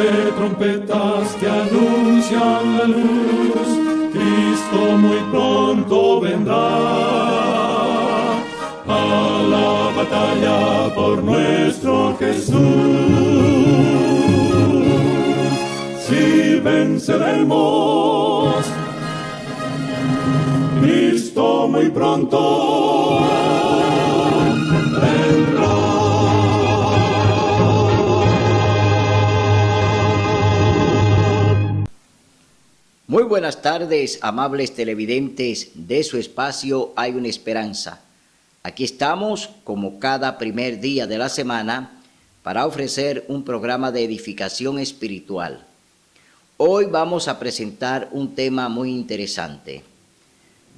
de trompetas que anuncian la luz, Cristo muy pronto vendrá a la batalla por nuestro Jesús. Si venceremos, Cristo muy pronto vendrá. Muy buenas tardes, amables televidentes de su espacio Hay una Esperanza. Aquí estamos, como cada primer día de la semana, para ofrecer un programa de edificación espiritual. Hoy vamos a presentar un tema muy interesante.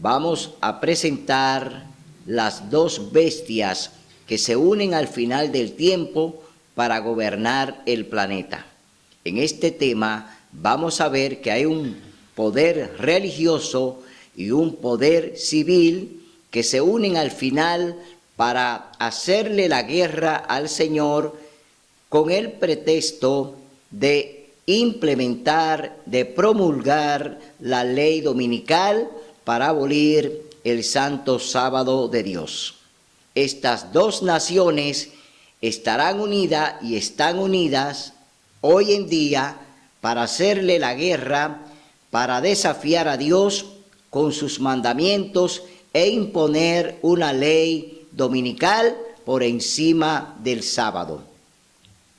Vamos a presentar las dos bestias que se unen al final del tiempo para gobernar el planeta. En este tema vamos a ver que hay un poder religioso y un poder civil que se unen al final para hacerle la guerra al Señor con el pretexto de implementar, de promulgar la ley dominical para abolir el santo sábado de Dios. Estas dos naciones estarán unidas y están unidas hoy en día para hacerle la guerra, para desafiar a Dios con sus mandamientos e imponer una ley dominical por encima del sábado.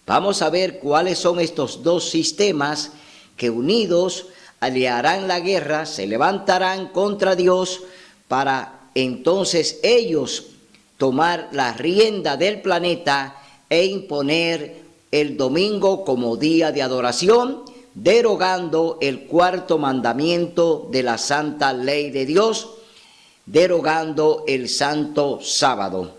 Vamos a ver cuáles son estos dos sistemas que unidos le harán la guerra, se levantarán contra Dios para entonces ellos tomar la rienda del planeta e imponer el domingo como día de adoración, derogando el cuarto mandamiento de la santa ley de Dios, derogando el santo sábado.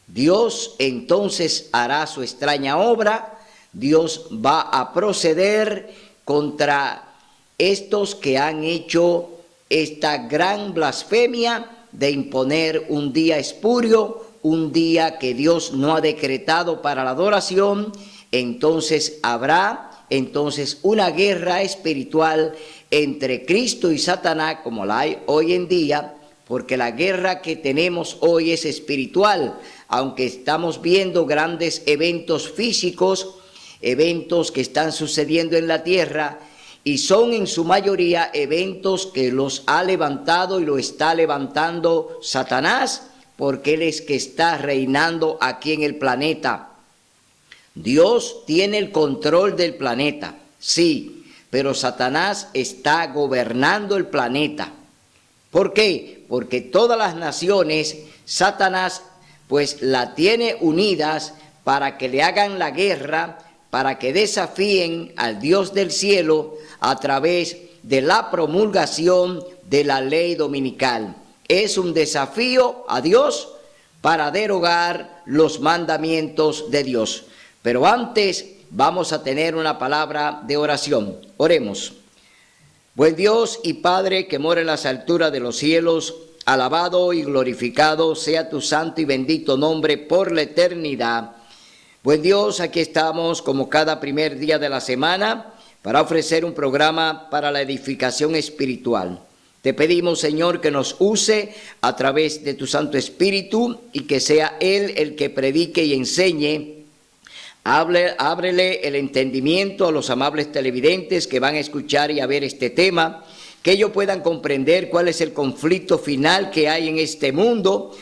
Dios entonces hará su extraña obra. Dios va a proceder contra estos que han hecho esta gran blasfemia de imponer un día espurio, un día que Dios no ha decretado para la adoración. Entonces habrá una guerra espiritual entre Cristo y Satanás, como la hay hoy en día, porque la guerra que tenemos hoy es espiritual, aunque estamos viendo grandes eventos físicos, eventos que están sucediendo en la tierra, y son en su mayoría eventos que los ha levantado y lo está levantando Satanás, porque él es que está reinando aquí en el planeta. Dios tiene el control del planeta, sí, pero Satanás está gobernando el planeta. ¿Por qué? Porque todas las naciones, Satanás pues la tiene unidas para que le hagan la guerra, para que desafíen al Dios del cielo a través de la promulgación de la ley dominical. Es un desafío a Dios para derogar los mandamientos de Dios. Pero antes vamos a tener una palabra de oración. Oremos. Buen Dios y Padre que mora en las alturas de los cielos, alabado y glorificado sea tu santo y bendito nombre por la eternidad. Buen Dios, aquí estamos como cada primer día de la semana para ofrecer un programa para la edificación espiritual. Te pedimos, Señor, que nos use a través de tu Santo Espíritu y que sea Él el que predique y enseñe. Ábrele el entendimiento a los amables televidentes que van a escuchar y a ver este tema, que ellos puedan comprender cuál es el conflicto final que hay en este mundo.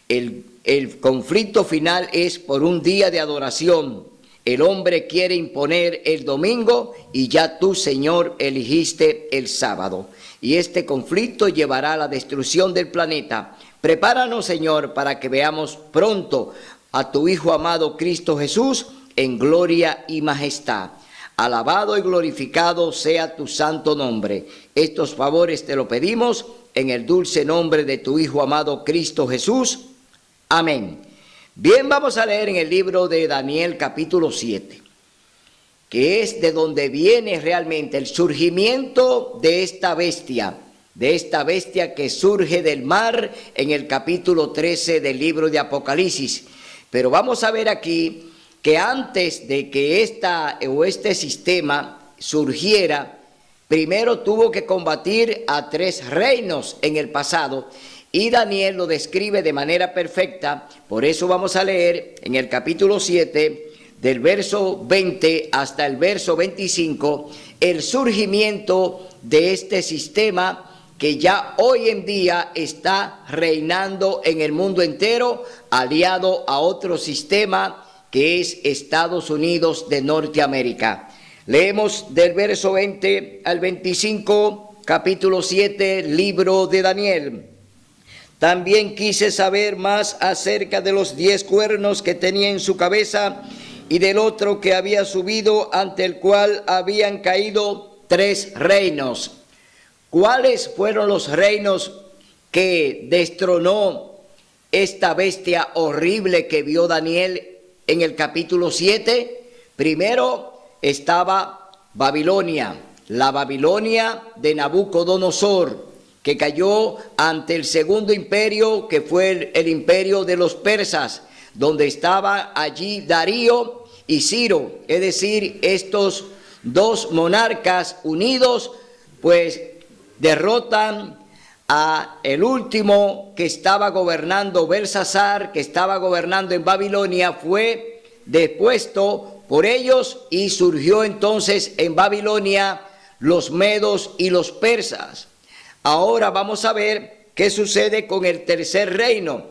El conflicto final es por un día de adoración. El hombre quiere imponer el domingo y ya tú, Señor, eligiste el sábado. Y este conflicto llevará a la destrucción del planeta. Prepáranos, Señor, para que veamos pronto a tu Hijo amado Cristo Jesús en gloria y majestad. Alabado y glorificado sea tu santo nombre. Estos favores te lo pedimos en el dulce nombre de tu Hijo amado Cristo Jesús. Amén. Bien, vamos a leer en el libro de Daniel capítulo 7, que es de donde viene realmente el surgimiento de esta bestia que surge del mar en el capítulo 13 del libro de Apocalipsis. Pero vamos a ver aquí que antes de que este sistema surgiera, primero tuvo que combatir a 3 reinos en el pasado, y Daniel lo describe de manera perfecta. Por eso vamos a leer en el capítulo 7, del verso 20 hasta el verso 25, el surgimiento de este sistema que ya hoy en día está reinando en el mundo entero, aliado a otro sistema que es Estados Unidos de Norteamérica. Leemos del verso 20 al 25, capítulo 7, libro de Daniel. También quise saber más acerca de los 10 cuernos que tenía en su cabeza y del otro que había subido, ante el cual habían caído 3 reinos. ¿Cuáles fueron los reinos que destronó esta bestia horrible que vio Daniel en el capítulo 7? Primero estaba Babilonia, la Babilonia de Nabucodonosor, que cayó ante el segundo imperio, que fue el imperio de los persas, donde estaba allí Darío y Ciro, es decir, estos 2 monarcas unidos, pues derrotan a el último que estaba gobernando, Belsasar, que estaba gobernando en Babilonia, fue depuesto por ellos, y surgió entonces en Babilonia los medos y los persas. Ahora vamos a ver qué sucede con el tercer reino,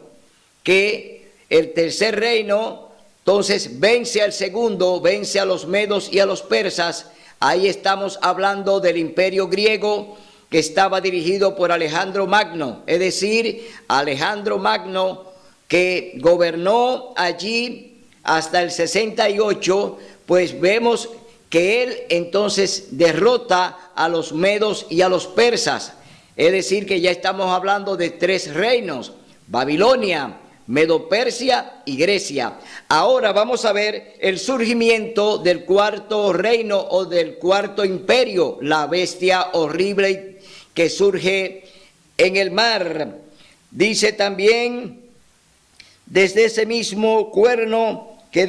que el tercer reino entonces vence al segundo, vence a los medos y a los persas. Ahí estamos hablando del imperio griego, que estaba dirigido por Alejandro Magno, es decir, Alejandro Magno, que gobernó allí hasta el 68, pues vemos que él entonces derrota a los medos y a los persas. Es decir, que ya estamos hablando de 3 reinos: Babilonia, Medo-Persia y Grecia. Ahora vamos a ver el surgimiento del cuarto reino o del cuarto imperio, la bestia horrible que surge en el mar. Dice también, desde ese mismo cuerno que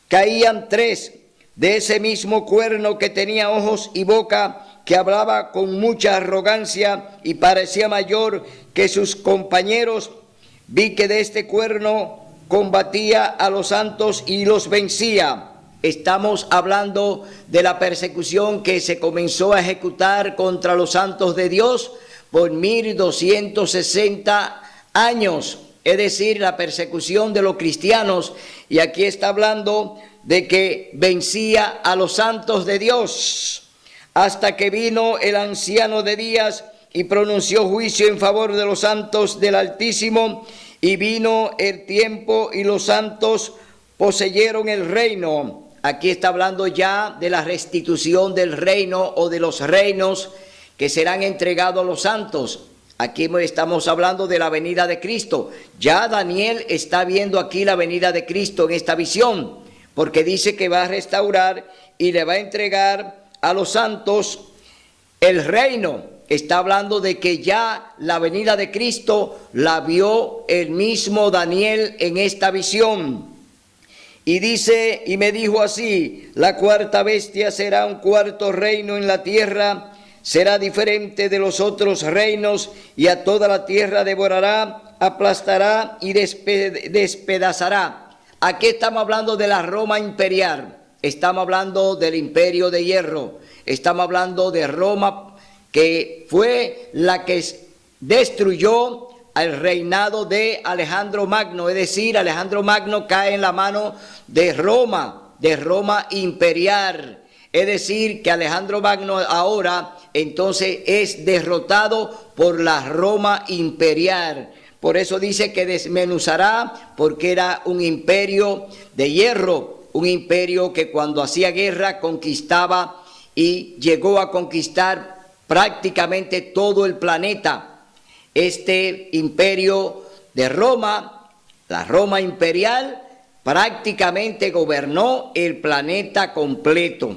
caían 3, de ese mismo cuerno que tenía ojos y boca, que hablaba con mucha arrogancia y parecía mayor que sus compañeros. Vi que de este cuerno combatía a los santos y los vencía. Estamos hablando de la persecución que se comenzó a ejecutar contra los santos de Dios por 1260 años, es decir, la persecución de los cristianos. Y aquí está hablando de que vencía a los santos de Dios, hasta que vino el anciano de días y pronunció juicio en favor de los santos del Altísimo, y vino el tiempo y los santos poseyeron el reino. Aquí está hablando ya de la restitución del reino o de los reinos que serán entregados a los santos. Aquí estamos hablando de la venida de Cristo. Ya Daniel está viendo aquí la venida de Cristo en esta visión, porque dice que va a restaurar y le va a entregar a los santos el reino. Está hablando de que ya la venida de Cristo la vio el mismo Daniel en esta visión. Y dice, y me dijo así: la cuarta bestia será un cuarto reino en la tierra, será diferente de los otros reinos, y a toda la tierra devorará, aplastará y despedazará. Aquí estamos hablando de la Roma imperial, estamos hablando del imperio de hierro, estamos hablando de Roma, que fue la que destruyó al reinado de Alejandro Magno. Es decir, Alejandro Magno cae en la mano de Roma imperial. Es decir, que Alejandro Magno ahora entonces es derrotado por la Roma imperial. Por eso dice que desmenuzará, porque era un imperio de hierro, un imperio que cuando hacía guerra conquistaba y llegó a conquistar prácticamente todo el planeta. Este imperio de Roma, la Roma imperial, prácticamente gobernó el planeta completo.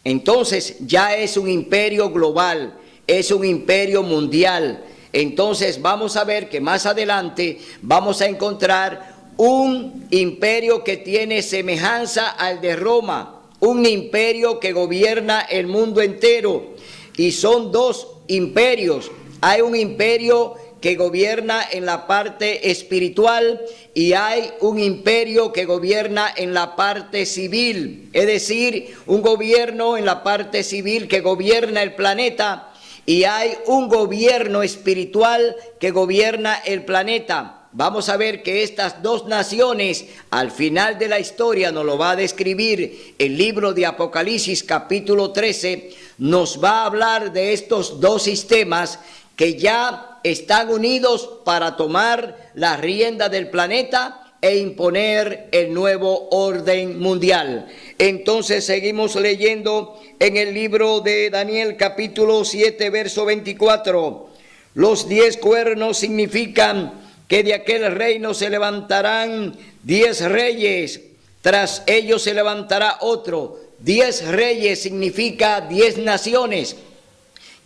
Entonces ya es un imperio global, es un imperio mundial. Entonces vamos a ver que más adelante vamos a encontrar un imperio que tiene semejanza al de Roma, un imperio que gobierna el mundo entero. Y son dos imperios. Hay un imperio que gobierna en la parte espiritual y hay un imperio que gobierna en la parte civil, es decir, un gobierno en la parte civil que gobierna el planeta y hay un gobierno espiritual que gobierna el planeta. Vamos a ver que estas dos naciones al final de la historia nos lo va a describir el libro de Apocalipsis capítulo 13, nos va a hablar de estos dos sistemas que ya están unidos para tomar la rienda del planeta e imponer el nuevo orden mundial. Entonces seguimos leyendo en el libro de Daniel capítulo 7 verso 24. Los 10 cuernos significan que de aquel reino se levantarán 10 reyes, tras ellos se levantará otro. 10 reyes significa 10 naciones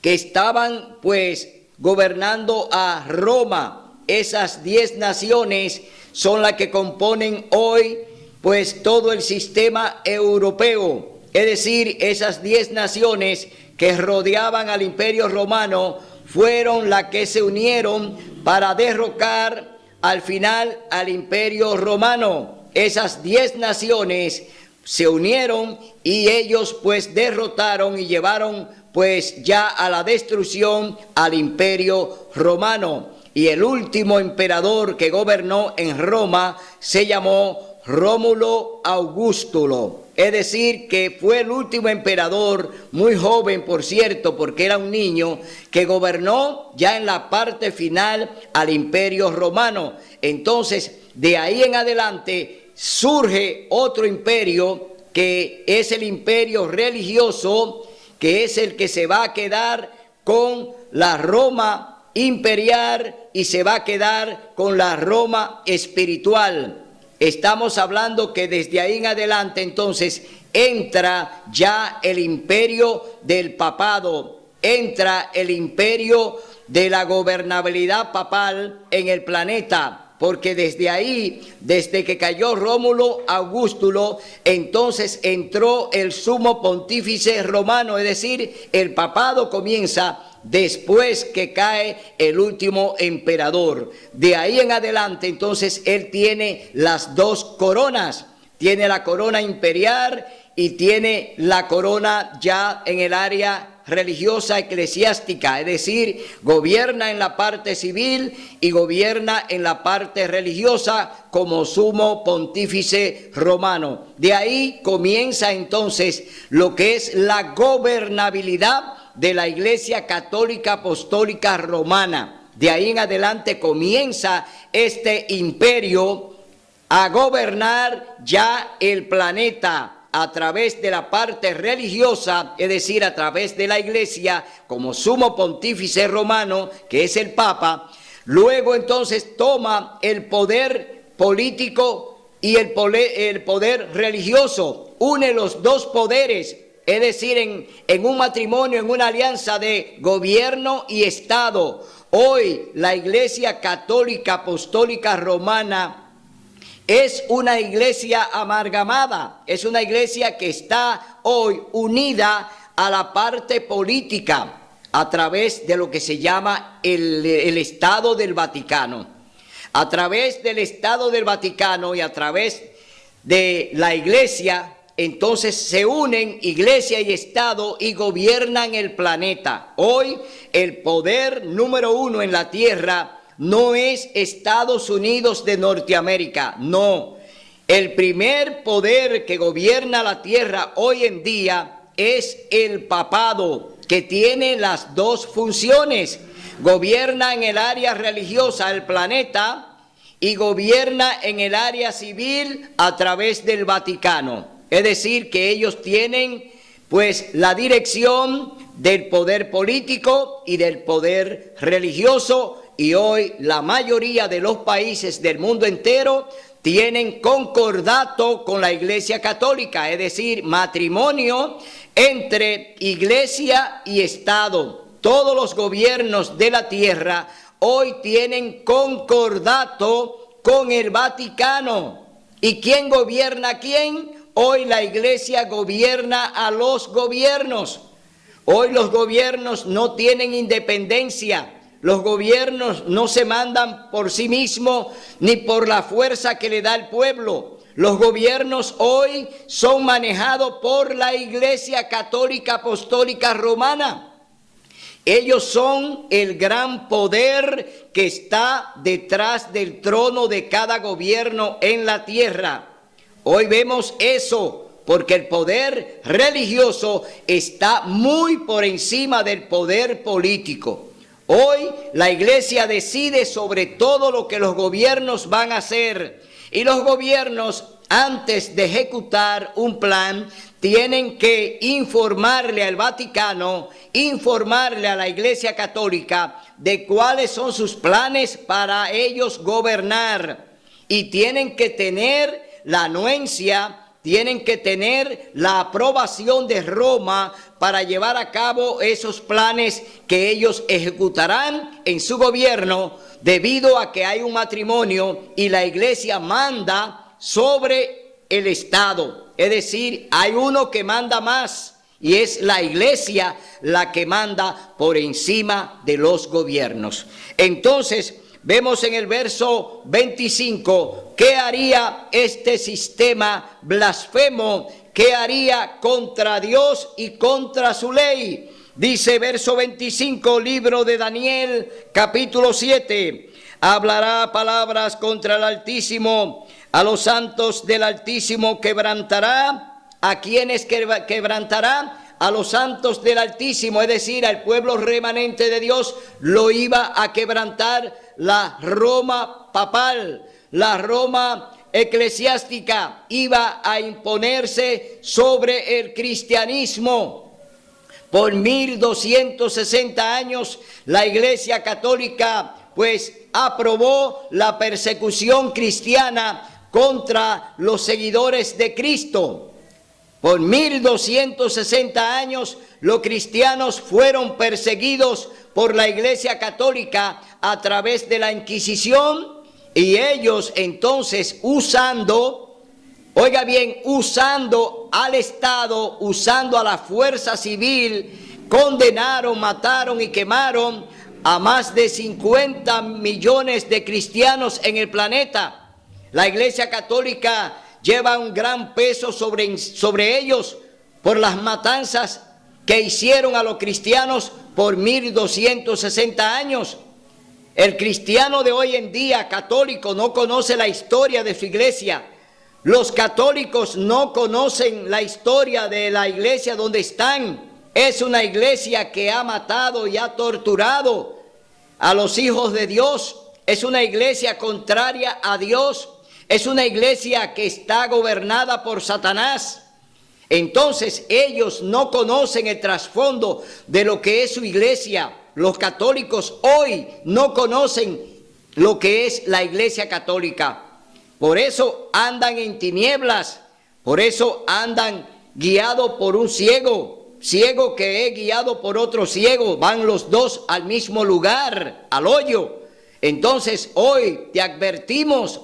que estaban pues gobernando a Roma. Esas 10 naciones son las que componen hoy pues todo el sistema europeo, es decir, esas 10 naciones que rodeaban al imperio romano fueron las que se unieron para derrocar al final al imperio romano. Esas 10 naciones se unieron y ellos pues derrotaron y llevaron pues ya a la destrucción al imperio romano. Y el último emperador que gobernó en Roma se llamó Rómulo Augustulo. Es decir, que fue el último emperador, muy joven por cierto, porque era un niño, que gobernó ya en la parte final al imperio romano. Entonces, de ahí en adelante surge otro imperio que es el imperio religioso, que es el que se va a quedar con la Roma imperial y se va a quedar con la Roma espiritual. Estamos hablando que desde ahí en adelante entonces entra ya el imperio del papado, entra el imperio de la gobernabilidad papal en el planeta. Porque desde ahí, desde que cayó Rómulo Augustulo, entonces entró el sumo pontífice romano, es decir, el papado comienza después que cae el último emperador. De ahí en adelante, entonces, él tiene las dos coronas. Tiene la corona imperial y tiene la corona ya en el área religiosa eclesiástica, es decir, gobierna en la parte civil y gobierna en la parte religiosa como sumo pontífice romano. De ahí comienza entonces lo que es la gobernabilidad de la Iglesia Católica Apostólica Romana. De ahí en adelante comienza este imperio a gobernar ya el planeta a través de la parte religiosa, es decir, a través de la Iglesia como sumo pontífice romano, que es el Papa. Luego entonces toma el poder político y el poder religioso, une los dos poderes, es decir, en un matrimonio, en una alianza de gobierno y Estado. Hoy la Iglesia Católica Apostólica Romana es una iglesia amalgamada, es una iglesia que está hoy unida a la parte política a través de lo que se llama el Estado del Vaticano. A través del Estado del Vaticano y a través de la iglesia, entonces se unen iglesia y Estado y gobiernan el planeta. Hoy el poder número 1 en la tierra no es Estados Unidos de Norteamérica, no. El primer poder que gobierna la tierra hoy en día es el papado, que tiene las dos funciones. Gobierna en el área religiosa el planeta y gobierna en el área civil a través del Vaticano. Es decir, que ellos tienen pues la dirección del poder político y del poder religioso. Y hoy la mayoría de los países del mundo entero tienen concordato con la Iglesia Católica, es decir, matrimonio entre Iglesia y Estado. Todos los gobiernos de la tierra hoy tienen concordato con el Vaticano. ¿Y quién gobierna a quién? Hoy la Iglesia gobierna a los gobiernos. Hoy los gobiernos no tienen independencia. Los gobiernos no se mandan por sí mismos ni por la fuerza que le da el pueblo. Los gobiernos hoy son manejados por la Iglesia Católica Apostólica Romana. Ellos son el gran poder que está detrás del trono de cada gobierno en la tierra. Hoy vemos eso porque el poder religioso está muy por encima del poder político. Hoy la Iglesia decide sobre todo lo que los gobiernos van a hacer. Y los gobiernos, antes de ejecutar un plan, tienen que informarle al Vaticano, informarle a la Iglesia Católica de cuáles son sus planes para ellos gobernar. Y tienen que tener la anuencia, tienen que tener la aprobación de Roma para llevar a cabo esos planes que ellos ejecutarán en su gobierno, debido a que hay un matrimonio y la Iglesia manda sobre el Estado. Es decir, hay uno que manda más y es la Iglesia la que manda por encima de los gobiernos. Entonces, vemos en el verso 25, ¿qué haría este sistema blasfemo? ¿Qué haría contra Dios y contra su ley? Dice verso 25, libro de Daniel, capítulo 7. Hablará palabras contra el Altísimo, a los santos del Altísimo quebrantará. ¿A quiénes quebrantará? A los santos del Altísimo, es decir, al pueblo remanente de Dios, lo iba a quebrantar la Roma papal, la Roma eclesiástica, iba a imponerse sobre el cristianismo. Por 1260 años la Iglesia Católica pues aprobó la persecución cristiana contra los seguidores de Cristo. Por 1260 años los cristianos fueron perseguidos por la Iglesia Católica a través de la Inquisición, y ellos entonces usando, oiga bien, usando al Estado, usando a la fuerza civil, condenaron, mataron y quemaron a más de 50 millones de cristianos en el planeta. La Iglesia Católica lleva un gran peso sobre ellos por las matanzas que hicieron a los cristianos por 1260 años. El cristiano de hoy en día católico no conoce la historia de su iglesia. Los católicos no conocen la historia de la iglesia donde están. Es una iglesia que ha matado y ha torturado a los hijos de Dios. Es una iglesia contraria a Dios. Es una iglesia que está gobernada por Satanás. Entonces ellos no conocen el trasfondo de lo que es su iglesia. Los católicos hoy no conocen lo que es la Iglesia Católica. Por eso andan en tinieblas, por eso andan guiados por un ciego que es guiado por otro ciego. Van los dos al mismo lugar, al hoyo. Entonces hoy te advertimos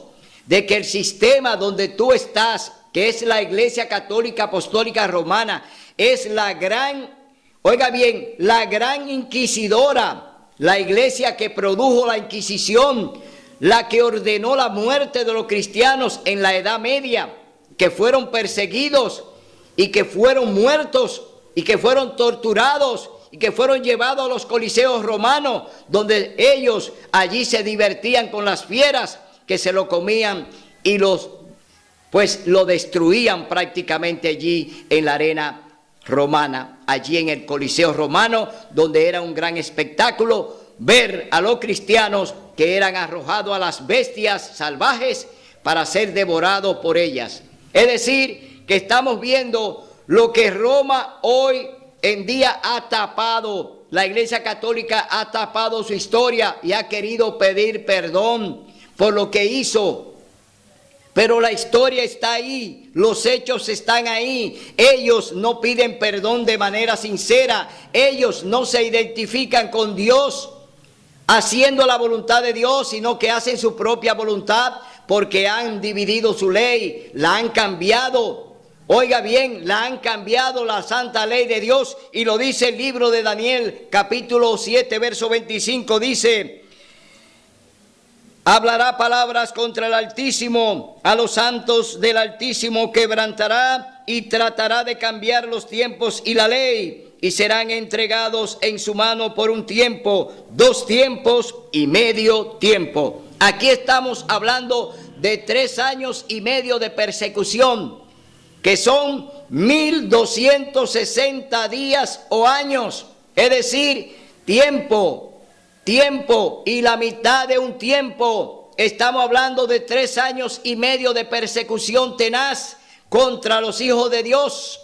de que el sistema donde tú estás, que es la Iglesia Católica Apostólica Romana, es la gran, oiga bien, la gran inquisidora, la iglesia que produjo la Inquisición, la que ordenó la muerte de los cristianos en la Edad Media, que fueron perseguidos y que fueron muertos y que fueron torturados y que fueron llevados a los coliseos romanos, donde ellos allí se divertían con las fieras que se lo comían y lo destruían prácticamente allí en la arena romana, allí en el Coliseo romano, donde era un gran espectáculo ver a los cristianos que eran arrojados a las bestias salvajes para ser devorados por ellas. Es decir, que estamos viendo lo que Roma hoy en día ha tapado. La Iglesia Católica ha tapado su historia y ha querido pedir perdón por lo que hizo. Pero la historia está ahí, los hechos están ahí. Ellos no piden perdón de manera sincera. Ellos no se identifican con Dios haciendo la voluntad de Dios, sino que hacen su propia voluntad porque han dividido su ley, la han cambiado. Oiga bien, la han cambiado la santa ley de Dios, y lo dice el libro de Daniel, capítulo 7, verso 25, dice: hablará palabras contra el Altísimo, a los santos del Altísimo quebrantará y tratará de cambiar los tiempos y la ley, y serán entregados en su mano por un tiempo, 2 tiempos y medio tiempo. Aquí estamos hablando de 3 años y medio de persecución, que son 1260 días o años, es decir, tiempo y la mitad de un tiempo. Estamos hablando de 3 años y medio de persecución tenaz contra los hijos de Dios.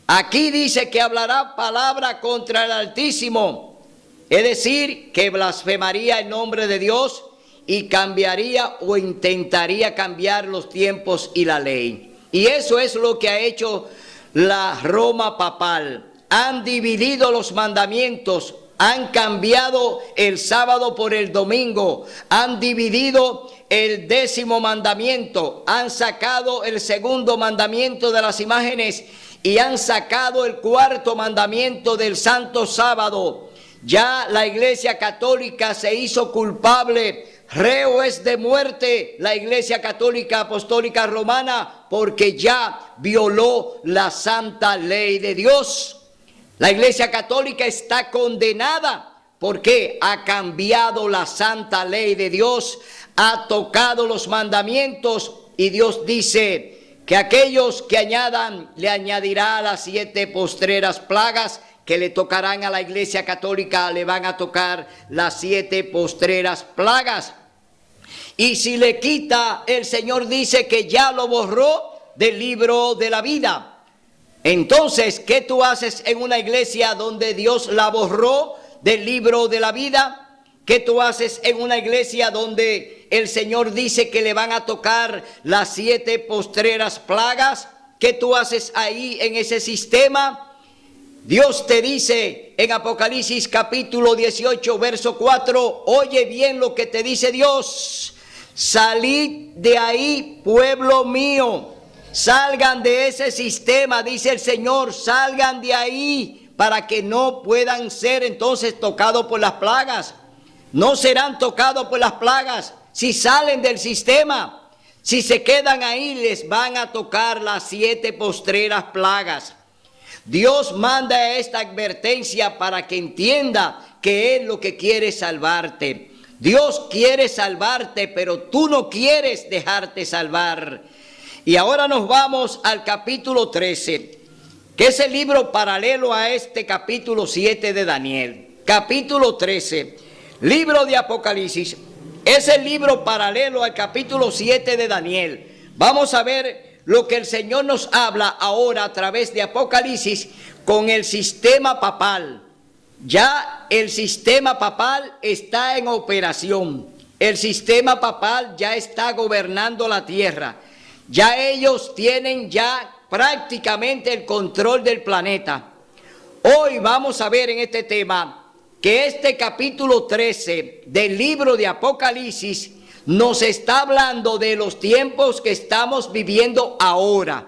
Aquí dice que hablará palabra contra el Altísimo, es decir, que blasfemaría el nombre de Dios y cambiaría o intentaría cambiar los tiempos y la ley. Y eso es lo que ha hecho la Roma papal. Han dividido los mandamientos, han cambiado el sábado por el domingo, han dividido el 10º mandamiento, han sacado el 2º mandamiento de las imágenes y han sacado el 4º mandamiento del santo sábado. Ya la Iglesia Católica se hizo culpable, reo es de muerte la Iglesia Católica Apostólica Romana, porque ya violó la santa ley de Dios. La Iglesia Católica está condenada porque ha cambiado la santa ley de Dios, ha tocado los mandamientos, y Dios dice que aquellos que añadan, le añadirá las 7 postreras plagas que le tocarán a la Iglesia Católica, le van a tocar las 7 postreras plagas. Y si le quita, el Señor dice que ya lo borró del libro de la vida. Entonces, ¿qué tú haces en una iglesia donde Dios la borró del libro de la vida? ¿Qué tú haces en una iglesia donde el Señor dice que le van a tocar las 7 postreras plagas? ¿Qué tú haces ahí en ese sistema? Dios te dice en Apocalipsis capítulo 18, verso 4, oye bien lo que te dice Dios: salid de ahí, pueblo mío. Salgan de ese sistema, dice el Señor, salgan de ahí para que no puedan ser entonces tocados por las plagas. No serán tocados por las plagas si salen del sistema. Si se quedan ahí, les van a tocar las 7 postreras plagas. Dios manda esta advertencia para que entienda que Él lo que quiere es salvarte. Dios quiere salvarte, pero tú no quieres dejarte salvar. Y ahora nos vamos al capítulo 13, que es el libro paralelo a este capítulo 7 de Daniel. Capítulo 13, libro de Apocalipsis, es el libro paralelo al capítulo 7 de Daniel. Vamos a ver lo que el Señor nos habla ahora a través de Apocalipsis con el sistema papal. Ya el sistema papal está en operación. El sistema papal ya está gobernando la tierra. Ya ellos tienen ya prácticamente el control del planeta. Hoy vamos a ver en este tema que este capítulo 13 del libro de Apocalipsis nos está hablando de los tiempos que estamos viviendo ahora.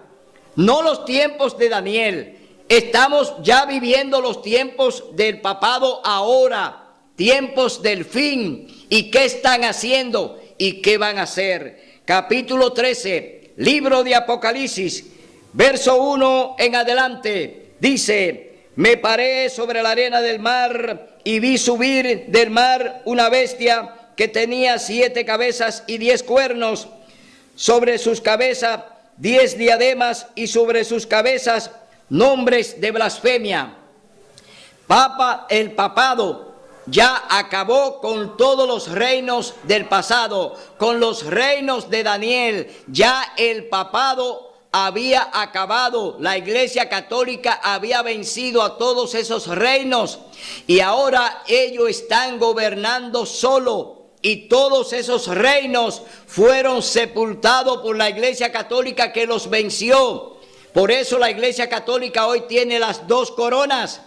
No los tiempos de Daniel. Estamos ya viviendo los tiempos del papado ahora. Tiempos del fin. ¿Y qué están haciendo? ¿Y qué van a hacer? Capítulo 13. Libro de Apocalipsis, verso 1 en adelante, dice: me paré sobre la arena del mar y vi subir del mar una bestia que tenía 7 cabezas y 10 cuernos, sobre sus cabezas 10 diademas y sobre sus cabezas nombres de blasfemia. El papado ya acabó con todos los reinos del pasado, con los reinos de Daniel. Ya el papado había acabado, la Iglesia Católica había vencido a todos esos reinos y ahora ellos están gobernando solo, y todos esos reinos fueron sepultados por la Iglesia Católica que los venció. Por eso la Iglesia Católica hoy tiene las 2 coronas.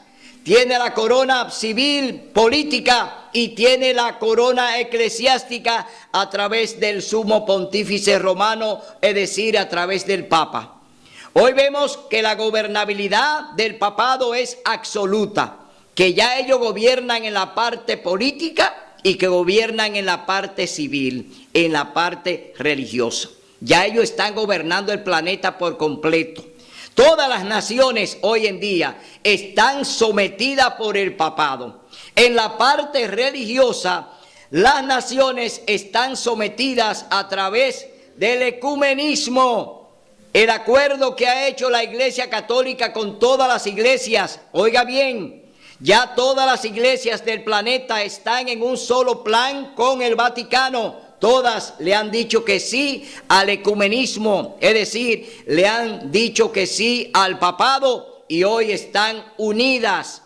tiene la corona civil, política, y tiene la corona eclesiástica a través del sumo pontífice romano, es decir, a través del Papa. Hoy vemos que la gobernabilidad del papado es absoluta, que ya ellos gobiernan en la parte política y que gobiernan en la parte civil, en la parte religiosa. Ya ellos están gobernando el planeta por completo. Todas las naciones hoy en día están sometidas por el papado. En la parte religiosa, las naciones están sometidas a través del ecumenismo. El acuerdo que ha hecho la Iglesia Católica con todas las iglesias, oiga bien, ya todas las iglesias del planeta están en un solo plan con el Vaticano. Todas le han dicho que sí al ecumenismo, es decir, le han dicho que sí al papado y hoy están unidas.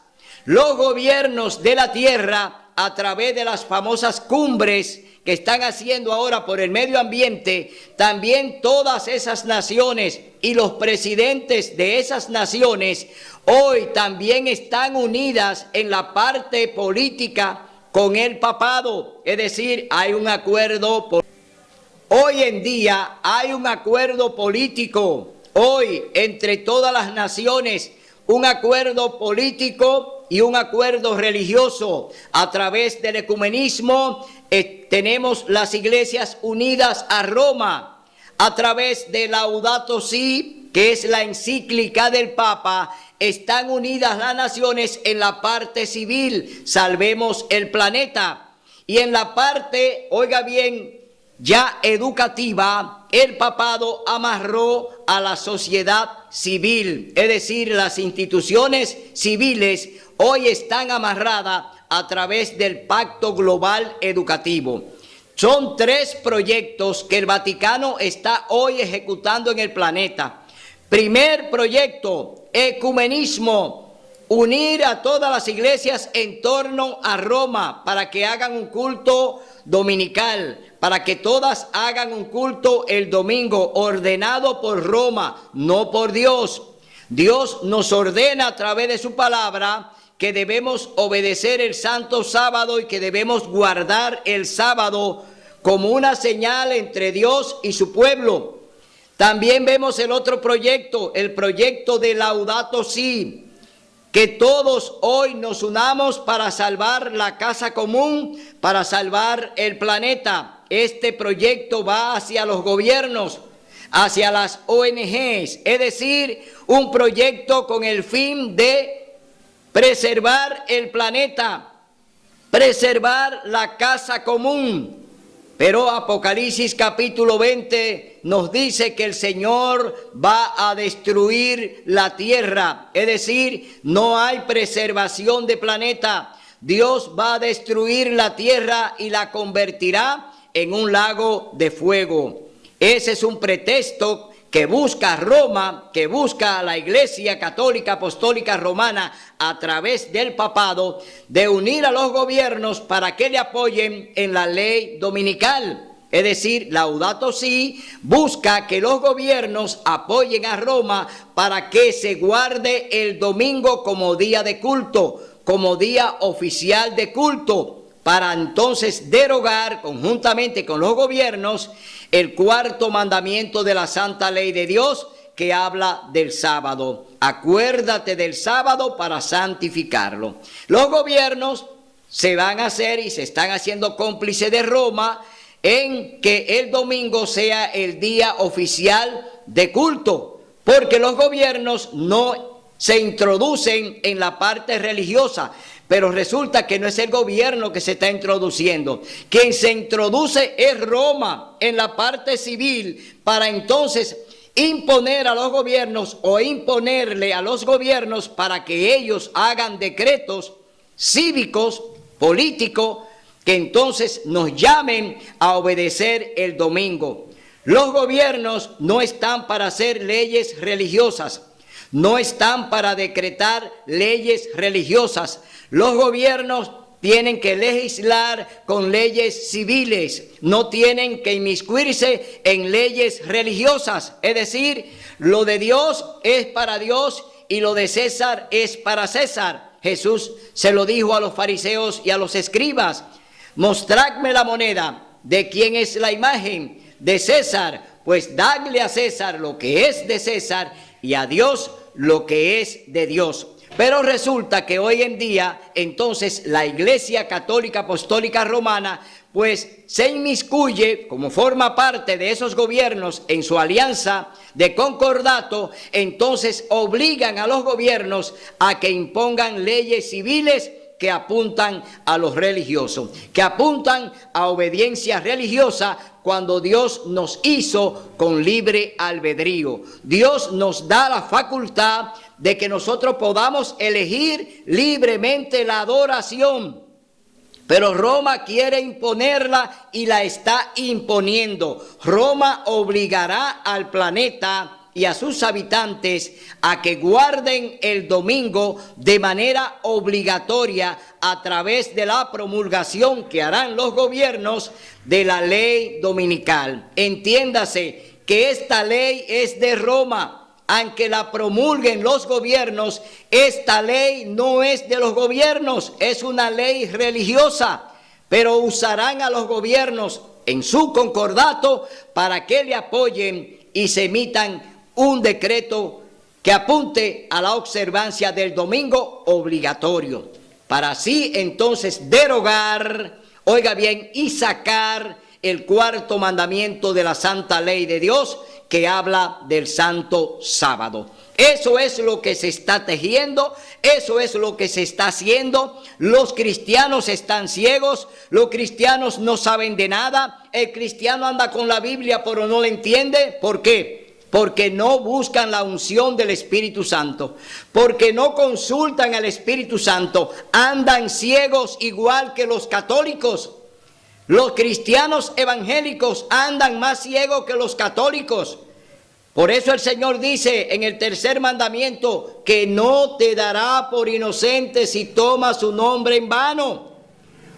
Los gobiernos de la tierra, a través de las famosas cumbres que están haciendo ahora por el medio ambiente, también todas esas naciones y los presidentes de esas naciones hoy también están unidas en la parte política con el papado, es decir, hay un acuerdo. Hoy en día hay un acuerdo político, hoy entre todas las naciones, un acuerdo político y un acuerdo religioso. A través del ecumenismo tenemos las iglesias unidas a Roma, a través de Laudato Si, que es la encíclica del Papa. Están unidas las naciones en la parte civil, salvemos el planeta. Y en la parte, oiga bien, ya educativa, el papado amarró a la sociedad civil, es decir, las instituciones civiles hoy están amarradas a través del Pacto Global Educativo. Son 3 proyectos que el Vaticano está hoy ejecutando en el planeta. Primer proyecto, ecumenismo, unir a todas las iglesias en torno a Roma para que hagan un culto dominical, para que todas hagan un culto el domingo ordenado por Roma, no por Dios. Dios nos ordena a través de su palabra que debemos obedecer el santo sábado y que debemos guardar el sábado como una señal entre Dios y su pueblo. También vemos el otro proyecto, el proyecto de Laudato Si, que todos hoy nos unamos para salvar la casa común, para salvar el planeta. Este proyecto va hacia los gobiernos, hacia las ONGs, es decir, un proyecto con el fin de preservar el planeta, preservar la casa común. Pero Apocalipsis capítulo 20 nos dice que el Señor va a destruir la tierra, es decir, no hay preservación de planeta. Dios va a destruir la tierra y la convertirá en un lago de fuego. Ese es un pretexto que busca Roma, que busca la Iglesia Católica Apostólica Romana a través del papado, de unir a los gobiernos para que le apoyen en la ley dominical. Es decir, Laudato Si busca que los gobiernos apoyen a Roma para que se guarde el domingo como día de culto, como día oficial de culto, para entonces derogar conjuntamente con los gobiernos el 4º mandamiento de la Santa Ley de Dios que habla del sábado. Acuérdate del sábado para santificarlo. Los gobiernos se van a hacer y se están haciendo cómplices de Roma en que el domingo sea el día oficial de culto, porque los gobiernos no se introducen en la parte religiosa. Pero resulta que no es el gobierno que se está introduciendo. Quien se introduce es Roma en la parte civil para entonces imponer a los gobiernos o imponerle a los gobiernos para que ellos hagan decretos cívicos, políticos, que entonces nos llamen a obedecer el domingo. Los gobiernos no están para hacer leyes religiosas, no están para decretar leyes religiosas. Los gobiernos tienen que legislar con leyes civiles, no tienen que inmiscuirse en leyes religiosas. Es decir, lo de Dios es para Dios y lo de César es para César. Jesús se lo dijo a los fariseos y a los escribas: mostradme la moneda. ¿De quién es la imagen? De César. Pues dadle a César lo que es de César y a Dios lo que es de Dios. Pero resulta que hoy en día, entonces, la Iglesia Católica Apostólica Romana, pues se inmiscuye, como forma parte de esos gobiernos en su alianza de concordato, entonces obligan a los gobiernos a que impongan leyes civiles que apuntan a los religiosos, que apuntan a obediencia religiosa, cuando Dios nos hizo con libre albedrío. Dios nos da la facultad de que nosotros podamos elegir libremente la adoración. Pero Roma quiere imponerla y la está imponiendo. Roma obligará al planeta y a sus habitantes a que guarden el domingo de manera obligatoria a través de la promulgación que harán los gobiernos de la ley dominical. Entiéndase que esta ley es de Roma. Aunque la promulguen los gobiernos, esta ley no es de los gobiernos, es una ley religiosa, pero usarán a los gobiernos en su concordato para que le apoyen y se emitan un decreto que apunte a la observancia del domingo obligatorio, para así entonces derogar, oiga bien, y sacar el cuarto mandamiento de la santa ley de Dios, que habla del santo sábado. Eso es lo que se está tejiendo, eso es lo que se está haciendo. Los cristianos están ciegos, los cristianos no saben de nada. El cristiano anda con la Biblia pero no la entiende. ¿Por qué? Porque no buscan la unción del Espíritu Santo, porque no consultan al Espíritu Santo, andan ciegos igual que los católicos. Los cristianos evangélicos andan más ciegos que los católicos. Por eso el Señor dice en el tercer mandamiento que no te dará por inocente si tomas su nombre en vano.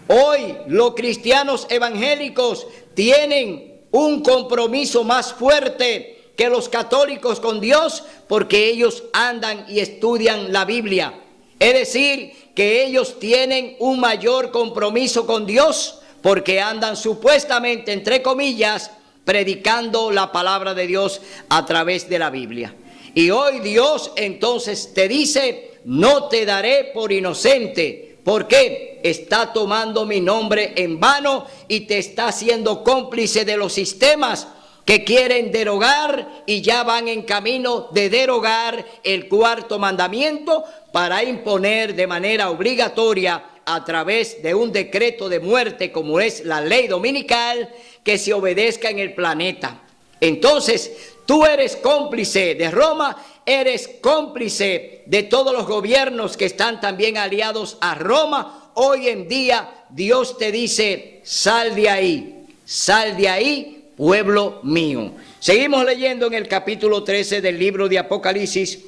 Hoy los cristianos evangélicos tienen un compromiso más fuerte que los católicos con Dios, porque ellos andan y estudian la Biblia. Es decir, que ellos tienen un mayor compromiso con Dios, porque andan supuestamente, entre comillas, predicando la palabra de Dios a través de la Biblia. Y hoy Dios entonces te dice: no te daré por inocente. ¿Por qué? Está tomando mi nombre en vano y te está haciendo cómplice de los sistemas que quieren derogar, y ya van en camino de derogar el cuarto mandamiento para imponer de manera obligatoria, a través de un decreto de muerte como es la ley dominical, que se obedezca en el planeta. Entonces, tú eres cómplice de Roma, eres cómplice de todos los gobiernos que están también aliados a Roma. Hoy en día Dios te dice: sal de ahí, pueblo mío. Seguimos leyendo en el capítulo 13 del libro de Apocalipsis.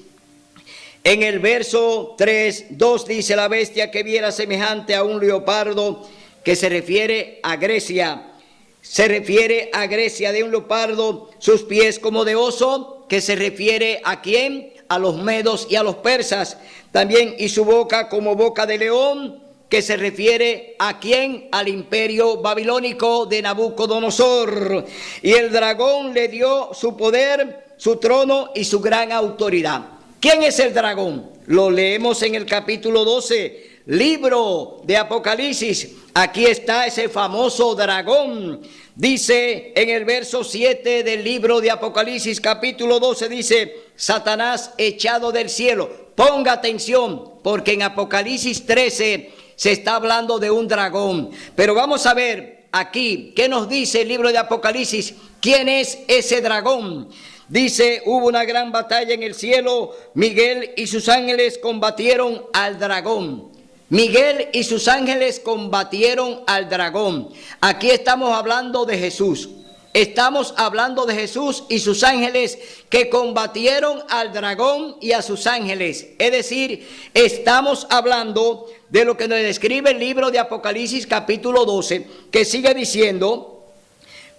En el verso 3:2 dice: la bestia que viera semejante a un leopardo, que se refiere a Grecia. Se refiere a Grecia de un leopardo, sus pies como de oso, que se refiere ¿a quién? A los medos y a los persas. También, y su boca como boca de león, que se refiere ¿a quién? Al imperio babilónico de Nabucodonosor. Y el dragón le dio su poder, su trono y su gran autoridad. ¿Quién es el dragón? Lo leemos en el capítulo 12, libro de Apocalipsis. Aquí está ese famoso dragón. Dice en el verso 7 del libro de Apocalipsis, capítulo 12, dice: Satanás echado del cielo. Ponga atención, porque en Apocalipsis 13 se está hablando de un dragón. Pero vamos a ver aquí, ¿qué nos dice el libro de Apocalipsis? ¿Quién es ese dragón? Dice: hubo una gran batalla en el cielo, Miguel y sus ángeles combatieron al dragón. Miguel y sus ángeles combatieron al dragón. Aquí estamos hablando de Jesús. Estamos hablando de Jesús y sus ángeles que combatieron al dragón y a sus ángeles. Es decir, estamos hablando de lo que nos describe el libro de Apocalipsis capítulo 12, que sigue diciendo: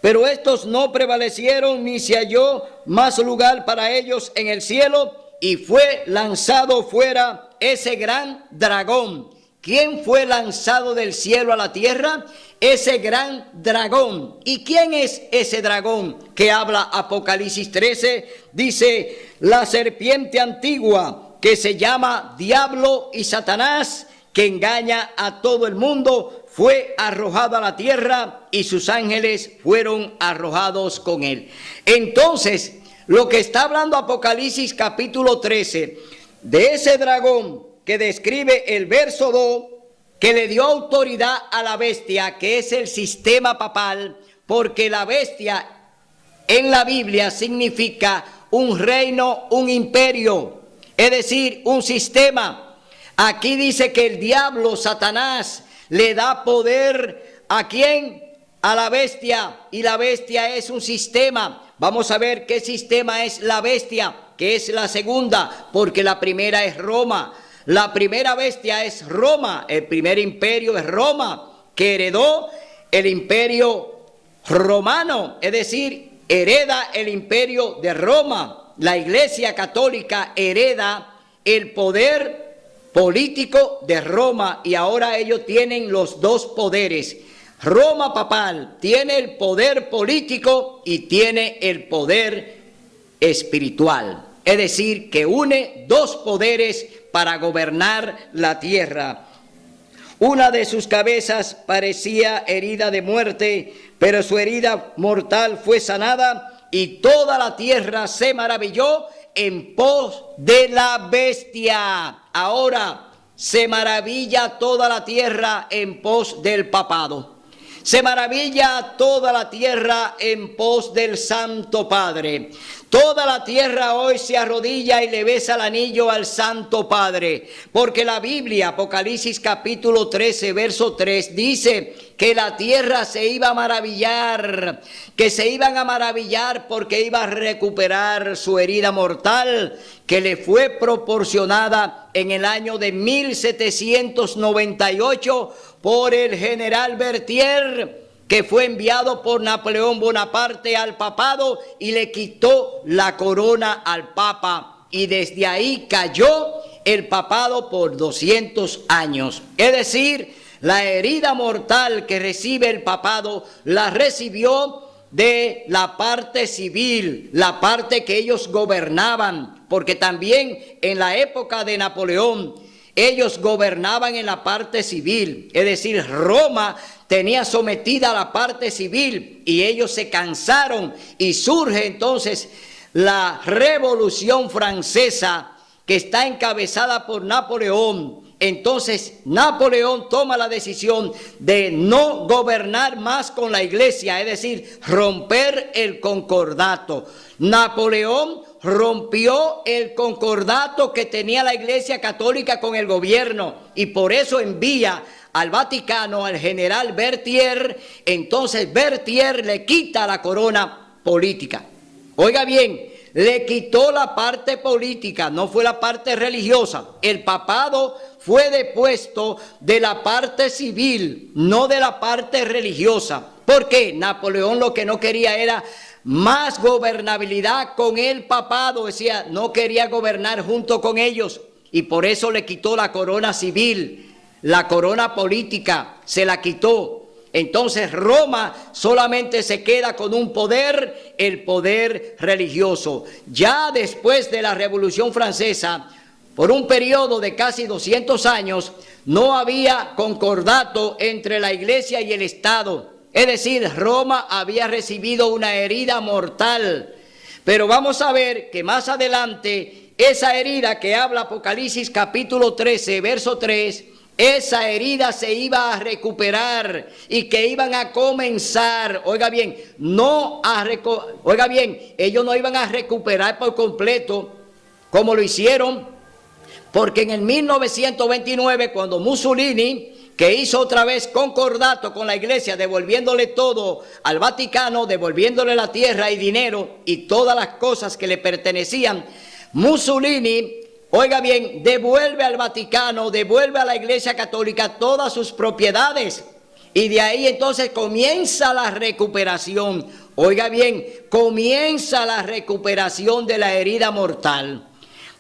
pero estos no prevalecieron, ni se halló más lugar para ellos en el cielo, y fue lanzado fuera ese gran dragón. ¿Quién fue lanzado del cielo a la tierra? Ese gran dragón. ¿Y quién es ese dragón que habla Apocalipsis 13? Dice, la serpiente antigua que se llama Diablo y Satanás, que engaña a todo el mundo, fue arrojado a la tierra y sus ángeles fueron arrojados con él. Entonces, lo que está hablando Apocalipsis capítulo 13, de ese dragón que describe el verso 2, que le dio autoridad a la bestia, que es el sistema papal, porque la bestia en la Biblia significa un reino, un imperio, es decir, un sistema. Aquí dice que el diablo, Satanás, le da poder ¿a quién? A la bestia, y la bestia es un sistema. Vamos a ver qué sistema es la bestia, que es la segunda, porque la primera es Roma. La primera bestia es Roma, el primer imperio es Roma, que heredó el imperio romano, es decir, hereda el imperio de Roma. La Iglesia Católica hereda el poder político de Roma y ahora ellos tienen los dos poderes. Roma papal tiene el poder político y tiene el poder espiritual. Es decir, que une dos poderes para gobernar la tierra. Una de sus cabezas parecía herida de muerte, pero su herida mortal fue sanada y toda la tierra se maravilló en pos de la bestia. Ahora se maravilla toda la tierra en pos del papado. Se maravilla toda la tierra en pos del Santo Padre. Toda la tierra hoy se arrodilla y le besa el anillo al Santo Padre. Porque la Biblia, Apocalipsis capítulo 13, verso 3, dice que la tierra se iba a maravillar. Que se iban a maravillar porque iba a recuperar su herida mortal que le fue proporcionada en el año de 1798 por el general Berthier, que fue enviado por Napoleón Bonaparte al papado y le quitó la corona al papa. Y desde ahí cayó el papado por 200 años. Es decir, la herida mortal que recibe el papado la recibió de la parte civil, la parte que ellos gobernaban, porque también en la época de Napoleón ellos gobernaban en la parte civil, es decir, Roma tenía sometida la parte civil y ellos se cansaron y surge entonces la Revolución Francesa que está encabezada por Napoleón. Entonces Napoleón toma la decisión de no gobernar más con la iglesia, es decir, romper el concordato. Napoleón rompió el concordato que tenía la Iglesia Católica con el gobierno y por eso envía al Vaticano al general Berthier. Entonces Berthier le quita la corona política. Oiga bien, le quitó la parte política, no fue la parte religiosa. El papado fue depuesto de la parte civil, no de la parte religiosa. ¿Por qué? Napoleón lo que no quería era más gobernabilidad con el papado, decía, no quería gobernar junto con ellos y por eso le quitó la corona civil, la corona política, se la quitó. Entonces Roma solamente se queda con un poder, el poder religioso. Ya después de la Revolución Francesa, por un periodo de casi 200 años, no había concordato entre la iglesia y el Estado. Es decir, Roma había recibido una herida mortal. Pero vamos a ver que más adelante, esa herida que habla Apocalipsis capítulo 13, verso 3, esa herida se iba a recuperar y que iban a comenzar, oiga bien, ellos no iban a recuperar por completo como lo hicieron, porque en el 1929, cuando Mussolini, que hizo otra vez concordato con la iglesia, devolviéndole todo al Vaticano, devolviéndole la tierra y dinero y todas las cosas que le pertenecían, Mussolini, oiga bien, devuelve al Vaticano, devuelve a la Iglesia Católica todas sus propiedades. Y de ahí entonces comienza la recuperación. Oiga bien, comienza la recuperación de la herida mortal.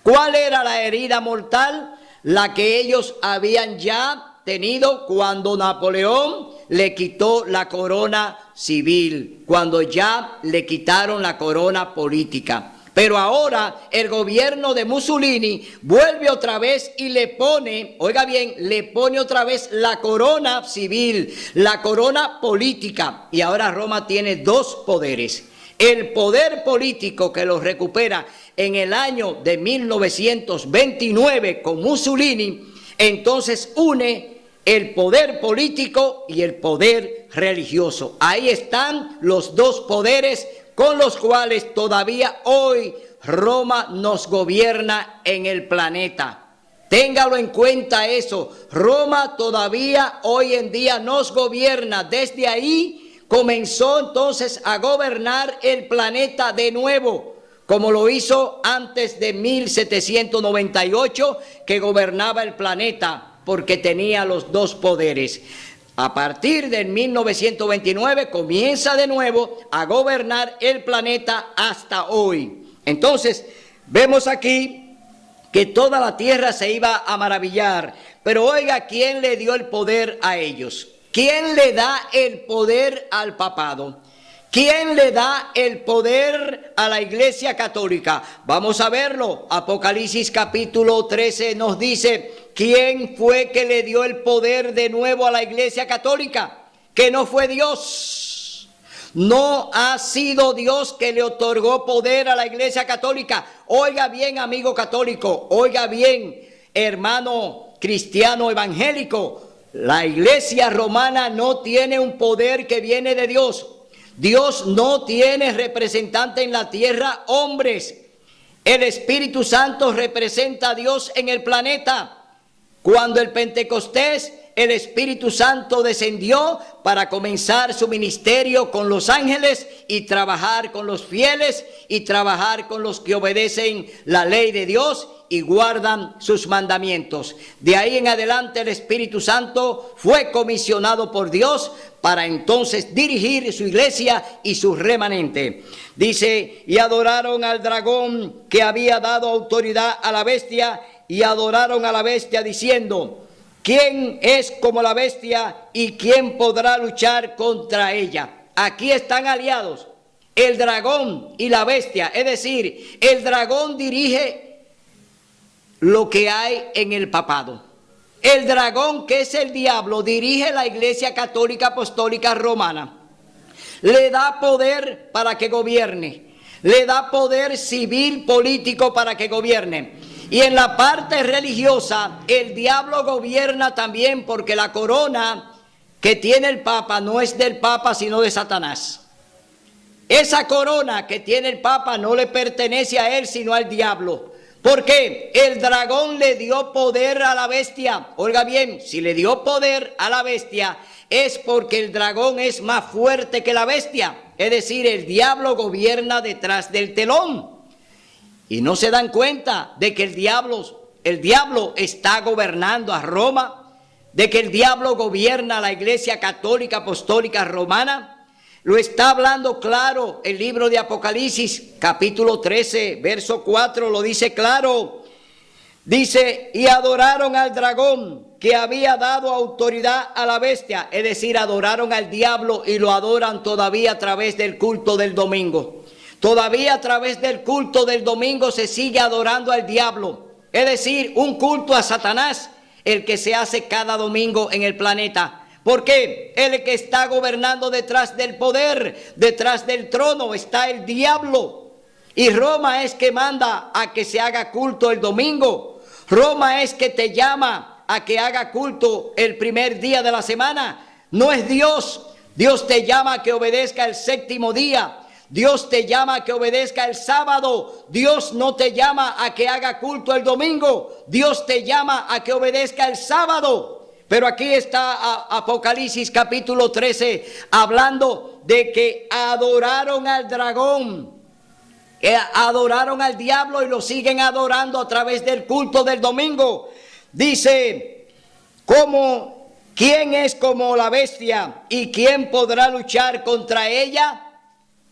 ¿Cuál era la herida mortal? la que ellos habían ya tenido cuando Napoleón le quitó la corona civil, cuando ya le quitaron la corona política. Pero ahora el gobierno de Mussolini vuelve otra vez y le pone, oiga bien, le pone otra vez la corona civil, la corona política. Y ahora Roma tiene dos poderes. El poder político que lo recupera en el año de 1929 con Mussolini, entonces une el poder político y el poder religioso. Ahí están los dos poderes con los cuales todavía hoy Roma nos gobierna en el planeta. Téngalo en cuenta eso. Roma todavía hoy en día nos gobierna. Desde ahí comenzó entonces a gobernar el planeta de nuevo, como lo hizo antes de 1798, que gobernaba el planeta porque tenía los dos poderes. A partir del 1929 comienza de nuevo a gobernar el planeta hasta hoy. Entonces, vemos aquí que toda la tierra se iba a maravillar. Pero oiga, ¿quién le dio el poder a ellos? ¿Quién le da el poder al papado? ¿Quién le da el poder a la Iglesia Católica? Vamos a verlo. Apocalipsis capítulo 13 nos dice: ¿quién fue que le dio el poder de nuevo a la Iglesia Católica? Que no fue Dios. No ha sido Dios que le otorgó poder a la Iglesia Católica. Oiga bien, amigo católico. Oiga bien, hermano cristiano evangélico. La Iglesia romana no tiene un poder que viene de Dios. Dios no tiene representante en la tierra, hombres. El Espíritu Santo representa a Dios en el planeta. Cuando el Pentecostés, el Espíritu Santo descendió para comenzar su ministerio con los ángeles y trabajar con los fieles y trabajar con los que obedecen la ley de Dios y guardan sus mandamientos. De ahí en adelante el Espíritu Santo fue comisionado por Dios para entonces dirigir su iglesia y su remanente. Dice: y adoraron al dragón que había dado autoridad a la bestia, y adoraron a la bestia diciendo: ¿quién es como la bestia y quién podrá luchar contra ella? Aquí están aliados el dragón y la bestia, es decir, el dragón dirige lo que hay en el papado. El dragón, que es el diablo, dirige la Iglesia Católica Apostólica Romana. Le da poder para que gobierne. Le da poder civil, político para que gobierne. Y en la parte religiosa, el diablo gobierna también, porque la corona que tiene el Papa no es del Papa, sino de Satanás. Esa corona que tiene el Papa no le pertenece a él, sino al diablo. ¿Por qué? El dragón le dio poder a la bestia. Oiga bien, si le dio poder a la bestia, es porque el dragón es más fuerte que la bestia. Es decir, el diablo gobierna detrás del telón. Y no se dan cuenta de que el diablo está gobernando a Roma, de que el diablo gobierna a la Iglesia Católica Apostólica Romana. Lo está hablando claro el libro de Apocalipsis, capítulo 13, verso 4, lo dice claro. Dice: y adoraron al dragón que había dado autoridad a la bestia. Es decir, adoraron al diablo y lo adoran todavía a través del culto del domingo. Todavía a través del culto del domingo se sigue adorando al diablo. Es decir, un culto a Satanás, el que se hace cada domingo en el planeta. ¿Por qué? El que está gobernando detrás del poder, detrás del trono, está el diablo. Y Roma es que manda a que se haga culto el domingo. Roma es que te llama a que haga culto el primer día de la semana. No es Dios. Dios te llama a que obedezca el séptimo día. Dios te llama a que obedezca el sábado. Dios no te llama a que haga culto el domingo. Dios te llama a que obedezca el sábado. Pero aquí está Apocalipsis capítulo 13 hablando de que adoraron al dragón, adoraron al diablo y lo siguen adorando a través del culto del domingo. Dice: ¿quién es como la bestia y quién podrá luchar contra ella?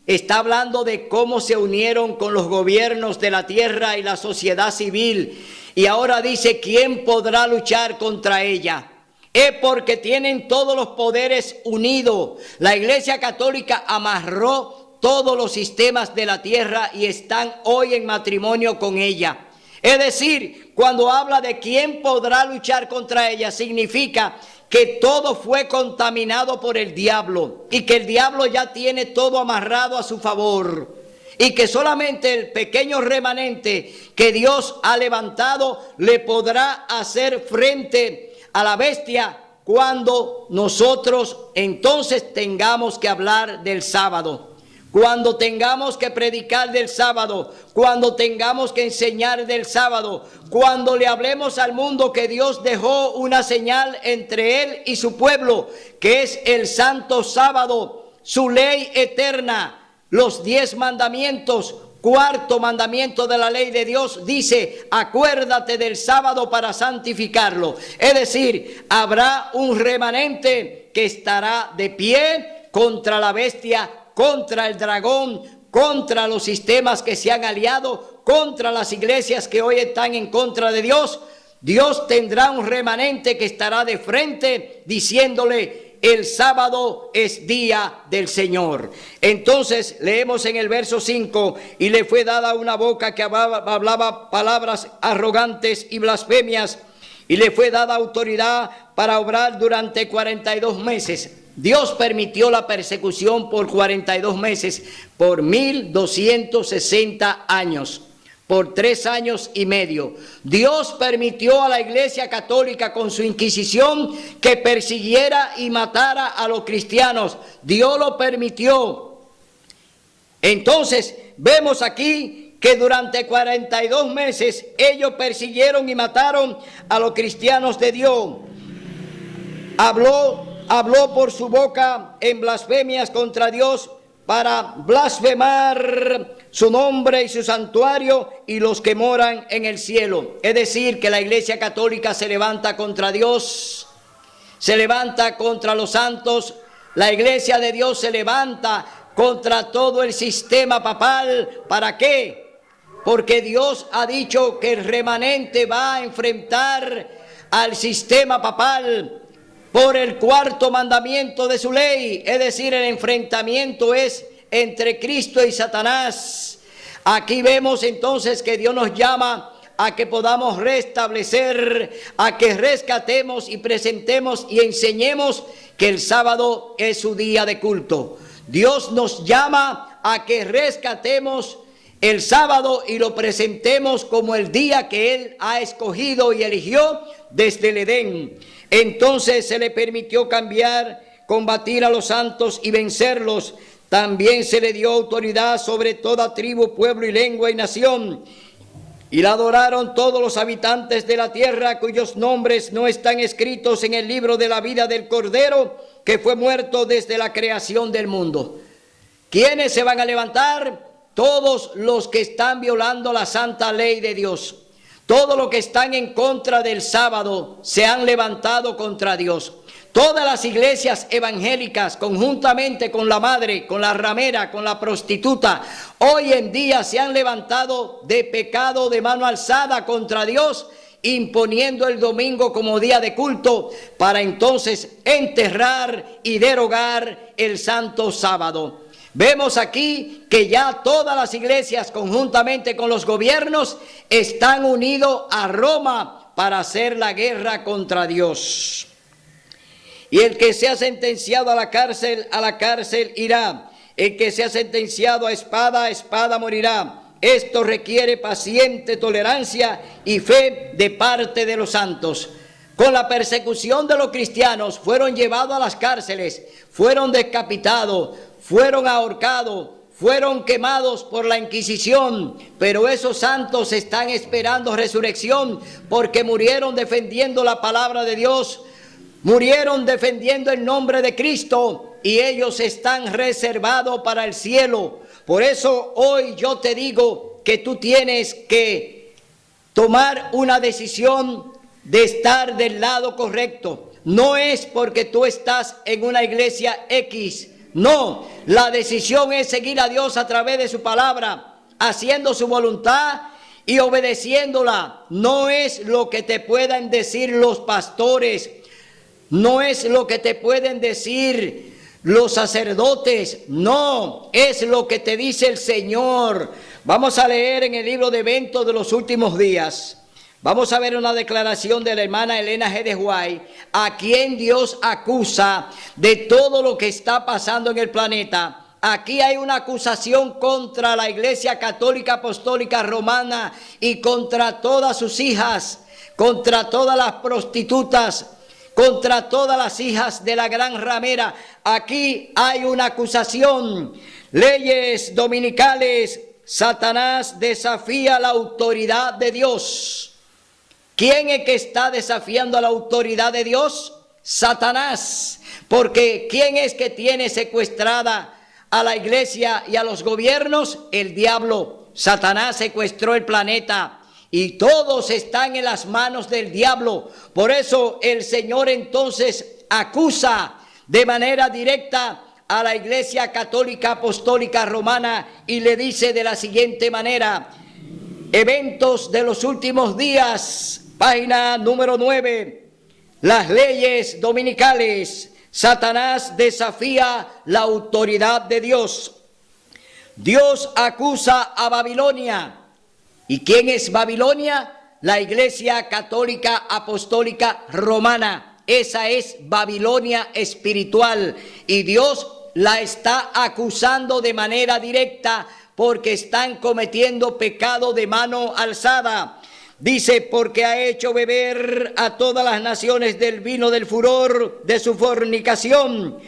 está hablando de cómo se unieron con los gobiernos de la tierra y la sociedad civil. Y ahora dice, ¿quién podrá luchar contra ella? Es porque tienen todos los poderes unidos. La Iglesia Católica amarró todos los sistemas de la tierra y están hoy en matrimonio con ella. Es decir, cuando habla de quién podrá luchar contra ella, significa que todo fue contaminado por el diablo y que el diablo ya tiene todo amarrado a su favor. Y que solamente el pequeño remanente que Dios ha levantado le podrá hacer frente a la bestia cuando nosotros entonces tengamos que hablar del sábado. Cuando tengamos que predicar del sábado, cuando tengamos que enseñar del sábado, cuando le hablemos al mundo que Dios dejó una señal entre Él y su pueblo, que es el santo sábado, su ley eterna, los 10 mandamientos. Cuarto mandamiento de la ley de Dios dice, acuérdate del sábado para santificarlo. Es decir, habrá un remanente que estará de pie contra la bestia, contra el dragón, contra los sistemas que se han aliado, contra las iglesias que hoy están en contra de Dios. Dios tendrá un remanente que estará de frente diciéndole, el sábado es día del Señor. Entonces leemos en el verso 5, y le fue dada una boca que hablaba palabras arrogantes y blasfemias, y le fue dada autoridad para obrar durante 42 meses. Dios permitió la persecución por 42 meses, por 1260 años, por 3 años y medio. Dios permitió a la Iglesia Católica con su Inquisición que persiguiera y matara a los cristianos. Dios lo permitió. Entonces vemos aquí que durante 42 meses ellos persiguieron y mataron a los cristianos de Dios. Habló por su boca en blasfemias contra Dios para blasfemar su nombre y su santuario y los que moran en el cielo. Es decir, que la Iglesia Católica se levanta contra Dios, se levanta contra los santos. La Iglesia de Dios se levanta contra todo el sistema papal. ¿Para qué? Porque Dios ha dicho que el remanente va a enfrentar al sistema papal por el cuarto mandamiento de su ley. Es decir, el enfrentamiento es entre Cristo y Satanás. Aquí vemos entonces que Dios nos llama a que podamos restablecer, a que rescatemos y presentemos y enseñemos que el sábado es su día de culto. Dios nos llama a que rescatemos el sábado y lo presentemos como el día que Él ha escogido y eligió desde el Edén. Entonces se le permitió combatir a los santos y vencerlos. También se le dio autoridad sobre toda tribu, pueblo y lengua y nación. Y la adoraron todos los habitantes de la tierra, cuyos nombres no están escritos en el libro de la vida del Cordero, que fue muerto desde la creación del mundo. ¿Quiénes se van a levantar? Todos los que están violando la santa ley de Dios. Todos los que están en contra del sábado se han levantado contra Dios. Todas las iglesias evangélicas, conjuntamente con la madre, con la ramera, con la prostituta, hoy en día se han levantado de pecado de mano alzada contra Dios, imponiendo el domingo como día de culto para entonces enterrar y derogar el santo sábado. Vemos aquí que ya todas las iglesias, conjuntamente con los gobiernos, están unidos a Roma para hacer la guerra contra Dios. Y el que sea sentenciado a la cárcel irá. El que sea sentenciado a espada morirá. Esto requiere paciente tolerancia y fe de parte de los santos. Con la persecución de los cristianos fueron llevados a las cárceles, fueron decapitados, fueron ahorcados, fueron quemados por la Inquisición, pero esos santos están esperando resurrección porque murieron defendiendo la palabra de Dios, murieron defendiendo el nombre de Cristo y ellos están reservados para el cielo. Por eso hoy yo te digo que tú tienes que tomar una decisión de estar del lado correcto. No es porque tú estás en una iglesia X, No, la decisión es seguir a Dios a través de su palabra, haciendo su voluntad y obedeciéndola. No es lo que te puedan decir los pastores, no es lo que te pueden decir los sacerdotes, no, es lo que te dice el Señor. Vamos a leer en el libro de Eventos de los Últimos Días. Vamos a ver una declaración de la hermana Elena G. de White, a quien Dios acusa de todo lo que está pasando en el planeta. Aquí hay una acusación contra la Iglesia Católica Apostólica Romana y contra todas sus hijas, contra todas las prostitutas, contra todas las hijas de la gran ramera. Aquí hay una acusación. Leyes dominicales. Satanás desafía la autoridad de Dios. ¿Quién es que está desafiando a la autoridad de Dios? Satanás. Porque ¿quién es que tiene secuestrada a la iglesia y a los gobiernos? El diablo. Satanás secuestró el planeta y todos están en las manos del diablo. Por eso el Señor entonces acusa de manera directa a la Iglesia Católica Apostólica Romana y le dice de la siguiente manera: Eventos de los Últimos Días, página número 9, las leyes dominicales. Satanás desafía la autoridad de Dios. Dios acusa a Babilonia. ¿Y quién es Babilonia? La Iglesia Católica Apostólica Romana. Esa es Babilonia espiritual y Dios la está acusando de manera directa porque están cometiendo pecado de mano alzada. Dice, porque ha hecho beber a todas las naciones del vino del furor de su fornicación.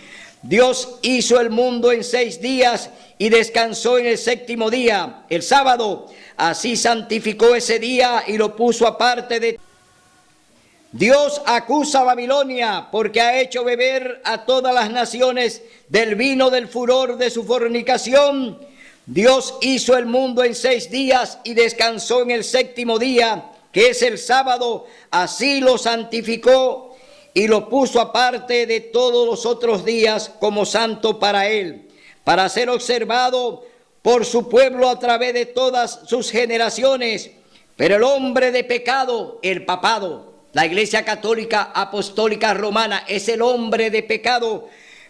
Dios hizo el mundo en 6 días y descansó en el 7º día, el sábado. Así santificó ese día y lo puso aparte de... Dios acusa a Babilonia porque ha hecho beber a todas las naciones del vino del furor de su fornicación. Dios hizo el mundo en 6 días y descansó en el 7º día, que es el sábado. Así lo santificó y lo puso aparte de todos los otros días como santo para él, para ser observado por su pueblo a través de todas sus generaciones. Pero el hombre de pecado, el papado, la Iglesia Católica Apostólica Romana es el hombre de pecado,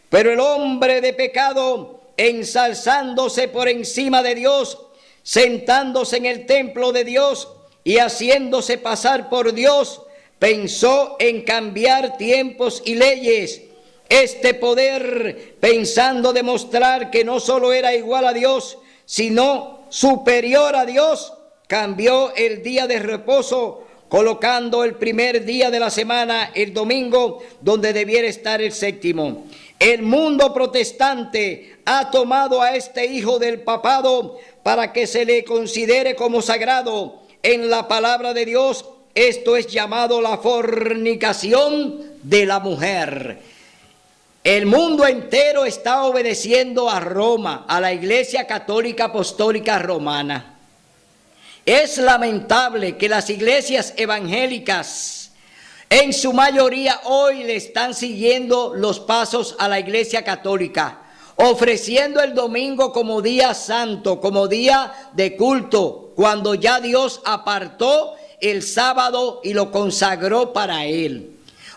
pero el hombre de pecado, ensalzándose por encima de Dios, sentándose en el templo de Dios y haciéndose pasar por Dios, pensó en cambiar tiempos y leyes. Este poder, pensando demostrar que no solo era igual a Dios, sino superior a Dios, cambió el día de reposo, colocando el primer día de la semana, el domingo, donde debiera estar el 7º. El mundo protestante ha tomado a este hijo del papado para que se le considere como sagrado. En la palabra de Dios, esto es llamado la fornicación de la mujer. El mundo entero está obedeciendo a Roma, a la Iglesia Católica Apostólica Romana. Es lamentable que las iglesias evangélicas, en su mayoría hoy le están siguiendo los pasos a la Iglesia Católica, ofreciendo el domingo como día santo, como día de culto, cuando ya Dios apartó el sábado y lo consagró para él.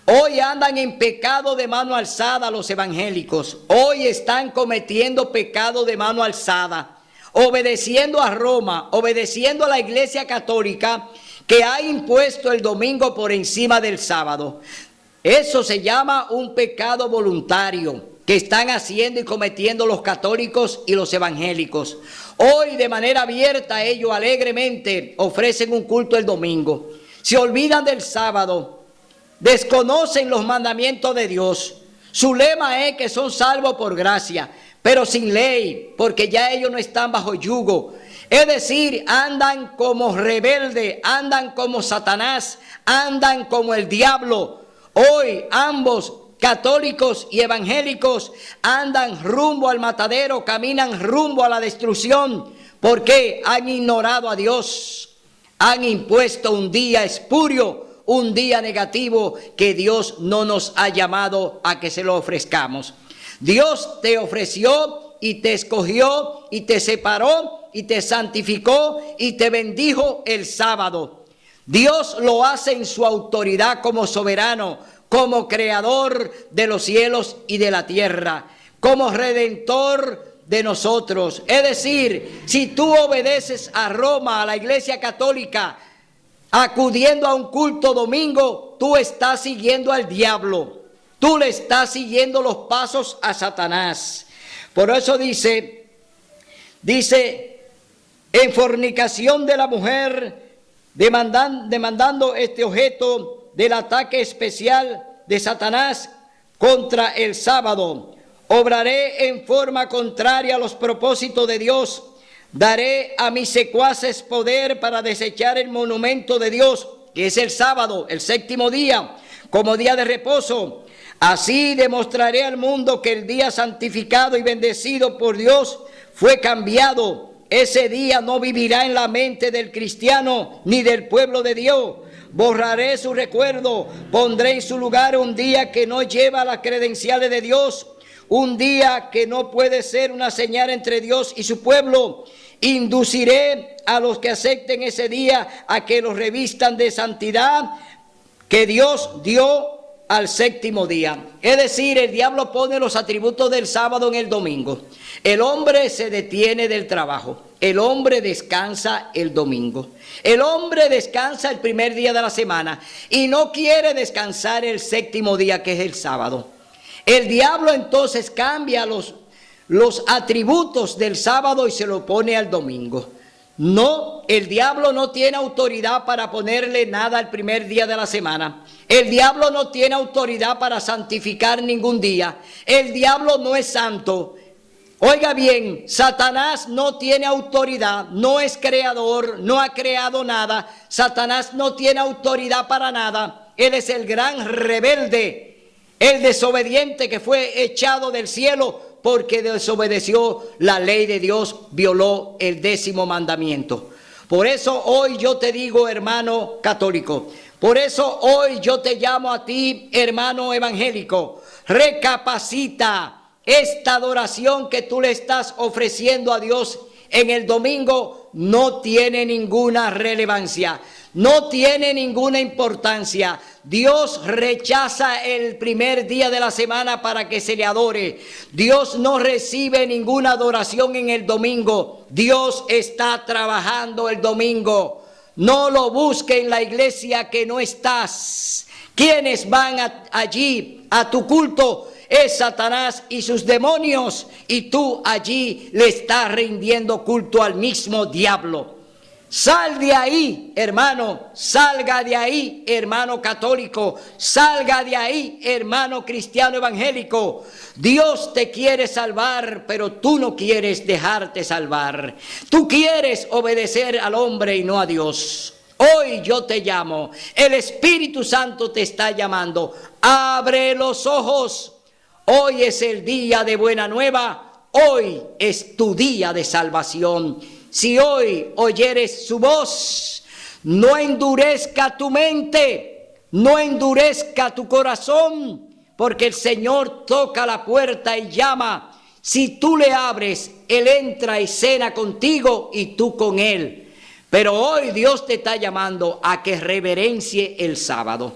Hoy andan en pecado de mano alzada los evangélicos, hoy están cometiendo pecado de mano alzada, obedeciendo a Roma, obedeciendo a la Iglesia Católica que ha impuesto el domingo por encima del sábado. Eso se llama un pecado voluntario que están haciendo y cometiendo los católicos y los evangélicos. Hoy de manera abierta ellos alegremente ofrecen un culto el domingo. Se olvidan del sábado, desconocen los mandamientos de Dios. Su lema es que son salvos por gracia, pero sin ley, porque ya ellos no están bajo yugo. Es decir, andan como rebelde, andan como Satanás, andan como el diablo. Hoy ambos, católicos y evangélicos, andan rumbo al matadero, caminan rumbo a la destrucción, porque han ignorado a Dios, han impuesto un día espurio, un día negativo que Dios no nos ha llamado a que se lo ofrezcamos. Dios te ofreció y te escogió y te separó y te santificó y te bendijo el sábado. Dios lo hace en su autoridad como soberano, como creador de los cielos y de la tierra, como redentor de nosotros. Es decir, si tú obedeces a Roma, a la Iglesia Católica, acudiendo a un culto domingo, tú estás siguiendo al diablo. Tú le estás siguiendo los pasos a Satanás. Por eso dice, en fornicación de la mujer, demandando este objeto del ataque especial de Satanás contra el sábado. Obraré en forma contraria a los propósitos de Dios. Daré a mis secuaces poder para desechar el monumento de Dios, que es el sábado, el séptimo día, como día de reposo. Así demostraré al mundo que el día santificado y bendecido por Dios fue cambiado. Ese día no vivirá en la mente del cristiano ni del pueblo de Dios. Borraré su recuerdo, pondré en su lugar un día que no lleva las credenciales de Dios, un día que no puede ser una señal entre Dios y su pueblo. Induciré a los que acepten ese día a que los revistan de santidad que Dios dio al séptimo día. Es decir, el diablo pone los atributos del sábado en el domingo. El hombre se detiene del trabajo. El hombre descansa el domingo. El hombre descansa el primer día de la semana y no quiere descansar el séptimo día, que es el sábado. El diablo entonces cambia los atributos del sábado y se lo pone al domingo. No, el diablo no tiene autoridad para ponerle nada al primer día de la semana. El diablo no tiene autoridad para santificar ningún día. El diablo no es santo. Oiga bien, Satanás no tiene autoridad, no es creador, no ha creado nada. Satanás no tiene autoridad para nada. Él es el gran rebelde, el desobediente que fue echado del cielo porque desobedeció la ley de Dios, violó el 10º mandamiento. Por eso hoy yo te digo, hermano católico, por eso hoy yo te llamo a ti, hermano evangélico, recapacita. Esta adoración que tú le estás ofreciendo a Dios en el domingo no tiene ninguna relevancia, no tiene ninguna importancia. Dios rechaza el primer día de la semana para que se le adore. Dios no recibe ninguna adoración en el domingo. Dios está trabajando el domingo. No lo busque en la iglesia que no estás. ¿Quiénes van allí a tu culto? Es Satanás y sus demonios, y tú allí le estás rindiendo culto al mismo diablo. Sal de ahí, hermano, salga de ahí, hermano católico, salga de ahí, hermano cristiano evangélico. Dios te quiere salvar, pero tú no quieres dejarte salvar. Tú quieres obedecer al hombre y no a Dios. Hoy yo te llamo, el Espíritu Santo te está llamando. Abre los ojos. Hoy es el día de buena nueva, hoy es tu día de salvación. Si hoy oyeres su voz, no endurezca tu mente, no endurezca tu corazón, porque el Señor toca la puerta y llama. Si tú le abres, Él entra y cena contigo y tú con Él. Pero hoy Dios te está llamando a que reverencie el sábado,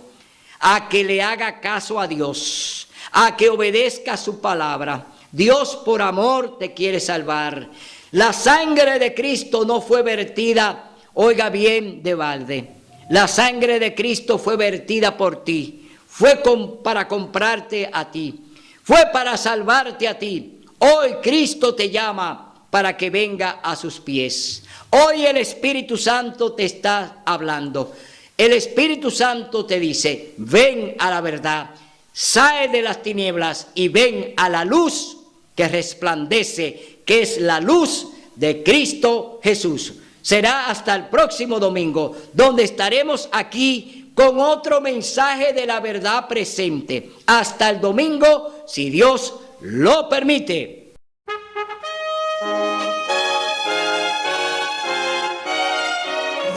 a que le haga caso a Dios, a que obedezca su palabra. Dios por amor te quiere salvar. La sangre de Cristo no fue vertida, oiga bien, de balde. La sangre de Cristo fue vertida por ti. Fue para comprarte a ti. Fue para salvarte a ti. Hoy Cristo te llama para que venga a sus pies. Hoy el Espíritu Santo te está hablando. El Espíritu Santo te dice, ven a la verdad. Sale de las tinieblas y ven a la luz que resplandece, que es la luz de Cristo Jesús. Será hasta el próximo domingo, donde estaremos aquí con otro mensaje de la verdad presente. Hasta el domingo, si Dios lo permite.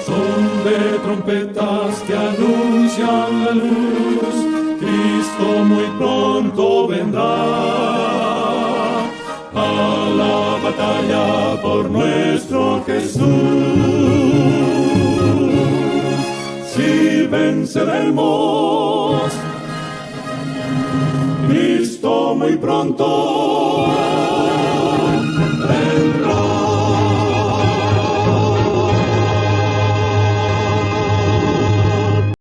Son de trompetas que anuncian la luz. Cristo muy pronto vendrá. batalla por nuestro Jesús. Si venceremos, Cristo muy pronto